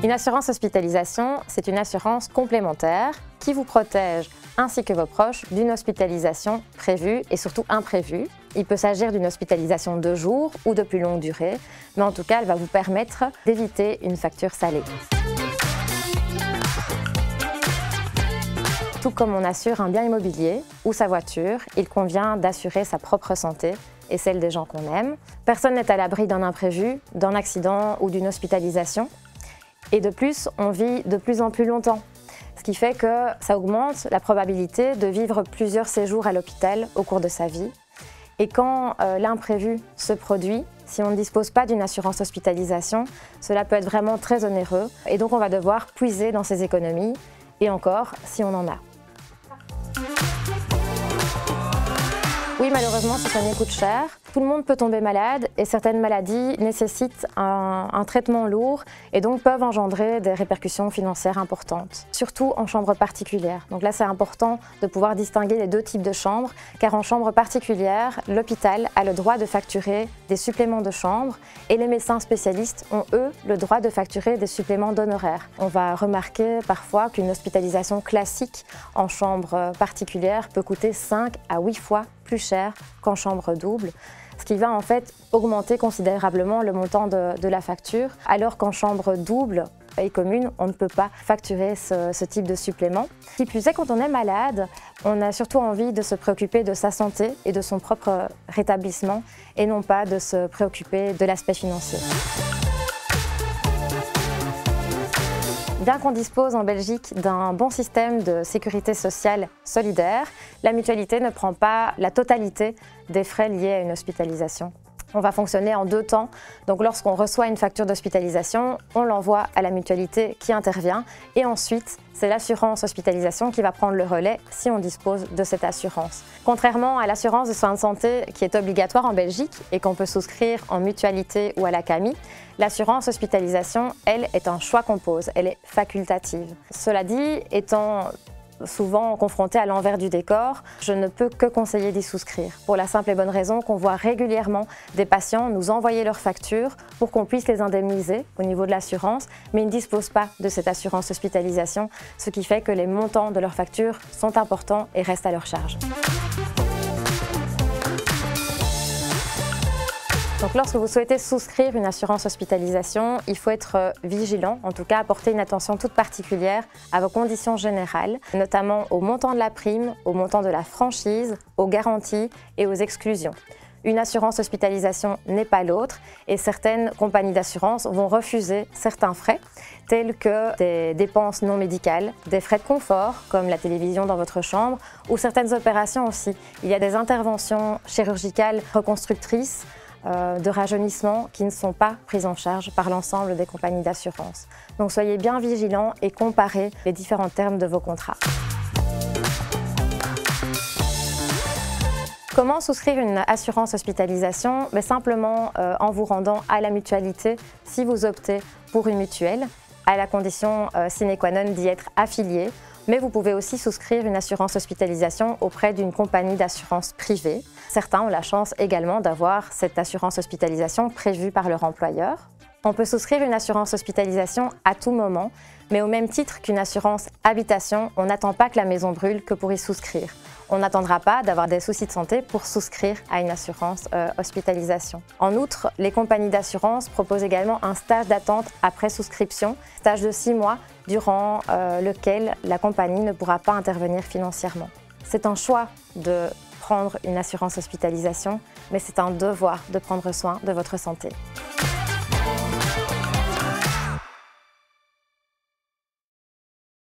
Une assurance hospitalisation, c'est une assurance complémentaire qui vous protège ainsi que vos proches d'une hospitalisation prévue et surtout imprévue. Il peut s'agir d'une hospitalisation de jour ou de plus longue durée, mais en tout cas, elle va vous permettre d'éviter une facture salée. Tout comme on assure un bien immobilier ou sa voiture, il convient d'assurer sa propre santé et celle des gens qu'on aime. Personne n'est à l'abri d'un imprévu, d'un accident ou d'une hospitalisation. Et de plus, on vit de plus en plus longtemps, ce qui fait que ça augmente la probabilité de vivre plusieurs séjours à l'hôpital au cours de sa vie. Et quand l'imprévu se produit, si on ne dispose pas d'une assurance hospitalisation, cela peut être vraiment très onéreux et donc on va devoir puiser dans ses économies, et encore si on en a. Oui, malheureusement, se soigner coûte cher. Tout le monde peut tomber malade et certaines maladies nécessitent un traitement lourd et donc peuvent engendrer des répercussions financières importantes, surtout en chambre particulière. Donc là, c'est important de pouvoir distinguer les deux types de chambres, car en chambre particulière, l'hôpital a le droit de facturer des suppléments de chambre et les médecins spécialistes ont, eux, le droit de facturer des suppléments d'honoraires. On va remarquer parfois qu'une hospitalisation classique en chambre particulière peut coûter 5 à 8 fois plus cher qu'en chambre double, ce qui va en fait augmenter considérablement le montant de la facture, alors qu'en chambre double et commune, on ne peut pas facturer ce type de supplément. Qui plus est, quand on est malade, on a surtout envie de se préoccuper de sa santé et de son propre rétablissement, et non pas de se préoccuper de l'aspect financier. Bien qu'on dispose en Belgique d'un bon système de sécurité sociale solidaire, la mutualité ne prend pas la totalité des frais liés à une hospitalisation. On va fonctionner en 2 temps. Donc lorsqu'on reçoit une facture d'hospitalisation, on l'envoie à la mutualité qui intervient et ensuite c'est l'assurance hospitalisation qui va prendre le relais si on dispose de cette assurance. Contrairement à l'assurance de soins de santé qui est obligatoire en Belgique et qu'on peut souscrire en mutualité ou à la CAMI, l'assurance hospitalisation, elle, est un choix qu'on pose, elle est facultative. Cela dit, étant souvent confronté à l'envers du décor, je ne peux que conseiller d'y souscrire, pour la simple et bonne raison qu'on voit régulièrement des patients nous envoyer leurs factures pour qu'on puisse les indemniser au niveau de l'assurance, mais ils ne disposent pas de cette assurance hospitalisation, ce qui fait que les montants de leurs factures sont importants et restent à leur charge. Donc lorsque vous souhaitez souscrire une assurance hospitalisation, il faut être vigilant, en tout cas apporter une attention toute particulière à vos conditions générales, notamment au montant de la prime, au montant de la franchise, aux garanties et aux exclusions. Une assurance hospitalisation n'est pas l'autre et certaines compagnies d'assurance vont refuser certains frais, tels que des dépenses non médicales, des frais de confort, comme la télévision dans votre chambre, ou certaines opérations aussi. Il y a des interventions chirurgicales reconstructrices, de rajeunissement qui ne sont pas prises en charge par l'ensemble des compagnies d'assurance. Donc soyez bien vigilants et comparez les différents termes de vos contrats. Comment souscrire une assurance hospitalisation? Simplement en vous rendant à la mutualité si vous optez pour une mutuelle, à la condition sine qua non d'y être affilié. Mais vous pouvez aussi souscrire une assurance hospitalisation auprès d'une compagnie d'assurance privée. Certains ont la chance également d'avoir cette assurance hospitalisation prévue par leur employeur. On peut souscrire une assurance hospitalisation à tout moment, mais au même titre qu'une assurance habitation, on n'attend pas que la maison brûle que pour y souscrire. On n'attendra pas d'avoir des soucis de santé pour souscrire à une assurance hospitalisation. En outre, les compagnies d'assurance proposent également un stage d'attente après souscription, stage de 6 mois, durant lequel la compagnie ne pourra pas intervenir financièrement. C'est un choix de prendre une assurance hospitalisation, mais c'est un devoir de prendre soin de votre santé.